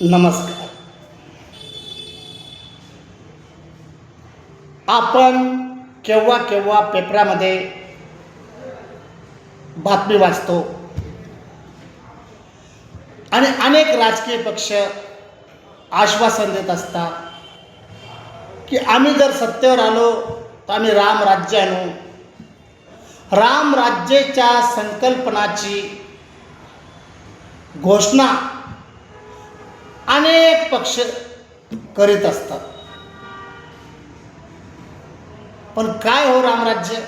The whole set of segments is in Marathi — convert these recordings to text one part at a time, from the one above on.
नमस्कार. आपण केव्हा केव्हा पेपरामध्ये बातमी वाचतो आणि अनेक राजकीय पक्ष आश्वासन देत असतात की आम्ही जर सत्तेवर आलो तर आम्ही रामराज्य आणू. रामराज्याच्या संकल्पनाची घोषणा अनेक पक्ष करीत असतात. पण काय हो रामराज्य,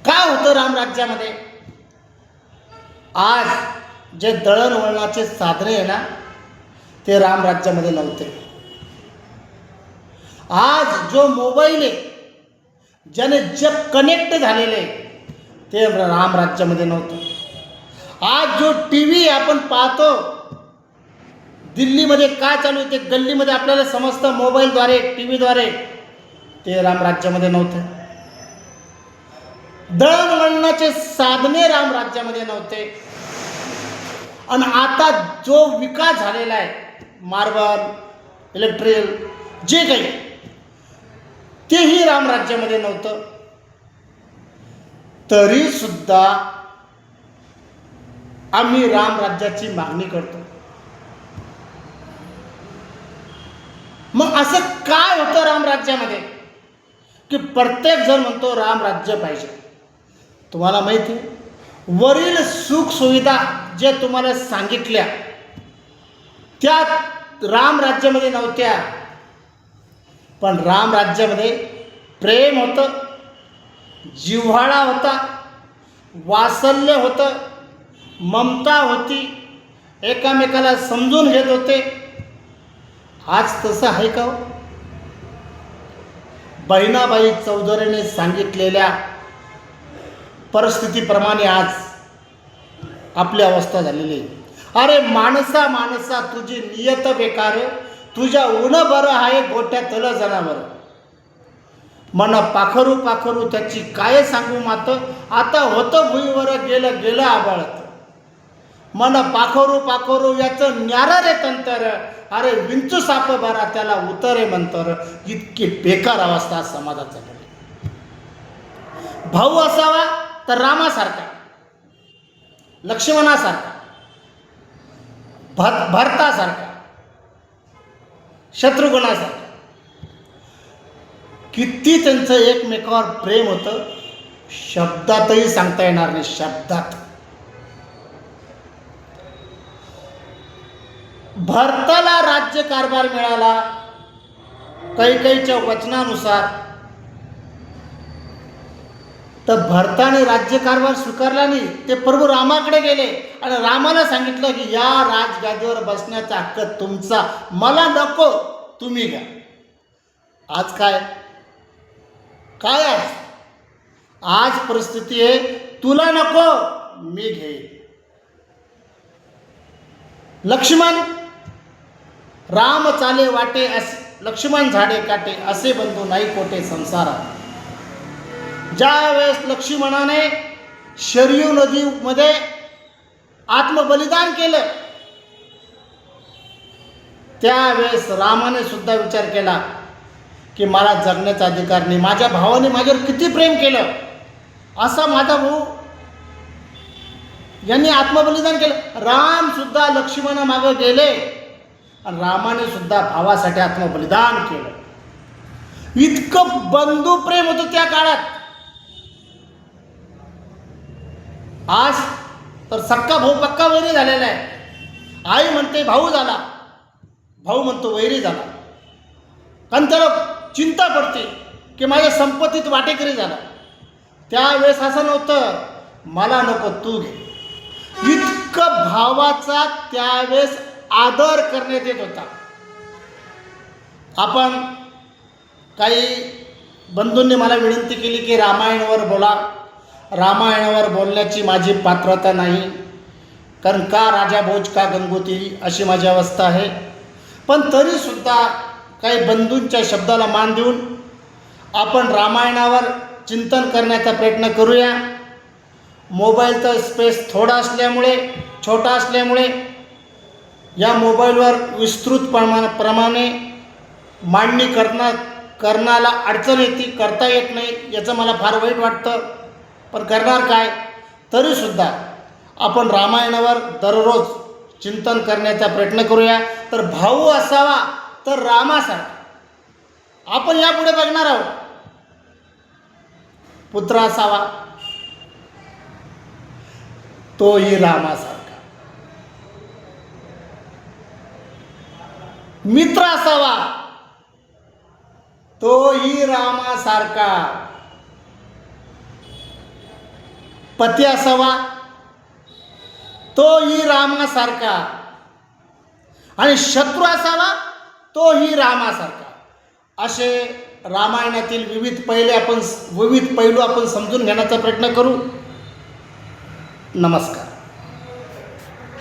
काय होतं रामराज्यामध्ये? आज जे दळणवळणाचे साधने आहे ना, ते रामराज्यामध्ये नव्हते. आज जो मोबाईल आहे, ज्याने जग कनेक्ट झालेले ते रामराज्यामध्ये नव्हतं. आज जो टी व्ही आपण पाहतो, दिल्लीमध्ये काय चालू आहे ते गल्लीमध्ये आपल्याला समजतं मोबाईलद्वारे, टी व्हीद्वारे, ते रामराज्यामध्ये नव्हतं. दळणवळणाचे साधने रामराज्यामध्ये नव्हते. आणि आता जो विकास झालेला आहे, मार्बल, इलेक्ट्रिकल, जे काही, तेही रामराज्यामध्ये नव्हतं. तरी सुद्धा आम्ही रामराज्याची मागणी करतो. मग असं काय होतं रामराज्यामध्ये की प्रत्येक जण म्हणतो रामराज्य पाहिजे? तुम्हाला माहिती आहे, वरील सुखसुविधा जे तुम्हाला सांगितल्या त्या रामराज्यामध्ये नव्हत्या. पण रामराज्यामध्ये प्रेम होतं, जिव्हाळा होता, वात्सल्य होतं, ममता होती, एकामेकाला समजून घेत होते. आज तसं आहे का? बहिणाबाई चौधरीने सांगितलेल्या परिस्थितीप्रमाणे आज आपली अवस्था झालेली आहे. अरे माणसा माणसा तुझी नियत बेकार, तुझ्या ऊन बरं आहे गोट्या तल जनावर. मन पाखरू पाखरू त्याची काय सांगू मात, आता होतं भुईवर गेलं गेलं आबाळत. मन पाखरू पाखरू याचं न्यार रे तंतर, अरे विंचू साप बरा त्याला उतरे मंतर. इतकी बेकार अवस्था समाजाचा. भाऊ असावा तर रामासारखा, लक्ष्मणासारखा, भरतासारखा, शत्रुघ्नासारखा. किती त्यांचं एकमेकावर प्रेम होतं, शब्दातही सांगता येणार नाही. शब्दात भरताला राज्यकारभार मिळाला कैकेयीच्या वचनानुसार, तर भरताने राज्यकारभार स्वीकारला नाही. ते प्रभू रामाकडे गेले आणि रामाला सांगितलं की या राजगादीवर बसण्याचा हक्क तुमचा, मला नको, तुम्ही घ्या. आज काय काय आज परिस्थिती आहे, तुला नको, मी घेईन. लक्ष्मण राम चाले वाटे, लक्ष्मण झाडे काटे, असे बंधू नाही कोटे संसारात. ज्या वेळेस लक्ष्मणाने शरयू नदीमध्ये आत्मबलिदान केलं, त्यावेळेस रामाने सुद्धा विचार केला की मला जगण्याचा अधिकार नाही. माझ्या भावाने माझ्यावर किती प्रेम केलं, असा माझा भाऊ यांनी आत्मबलिदान केलं. राम सुद्धा लक्ष्मणामागे गेले आणि रामाने सुद्धा भावासाठी आत्मबलिदान केलं. इतकं बंधू प्रेम होतं त्या काळात. आज तर सक्का भाऊ पक्का वैरी झालेला आहे. आई म्हणते भाऊ झाला, भाऊ म्हणतो वैरी झाला. कारण त्याला चिंता पडते की माझ्या संपत्तीत वाटेकरी झाला. त्यावेळेस असं नव्हतं, मला नको तू घे. इतकं भावाचा त्यावेळेस आदर करण्यात येत होता. आपण काही बंधूंनी मला विनंती केली की रामायणावर बोला. रामायणावर बोलण्याची माझी पात्रता नाही, कारण का राजा भोज का गंगोत्री अशी माझी अवस्था आहे. पण तरीसुद्धा काही बंधूंच्या शब्दाला मान देऊन आपण रामायणावर चिंतन करण्याचा प्रयत्न करूया. मोबाईलचा स्पेस छोटा असल्यामुळे या मोबाईलवर विस्तृत प्रमाणे मांडणी करण्याला अडचण येते, करता येत नाही, याचं मला फार वाईट वाटतं. पण करणार काय. तरीसुद्धा आपण रामायणावर दररोज चिंतन करण्याचा प्रयत्न करूया. तर भाऊ असावा तर रामासारखा. आपण यापुढे बघणार आहोत. पुत्र असावा तोही रामासारखा. मित्र असावा तोही रामासारखा. पती असावा तोही रामासारखा. आणि शत्रू असावा तोही रामासारखा. असे रामायणातील विविध पैलू आपण समजून घेण्याचा प्रयत्न करू. नमस्कार.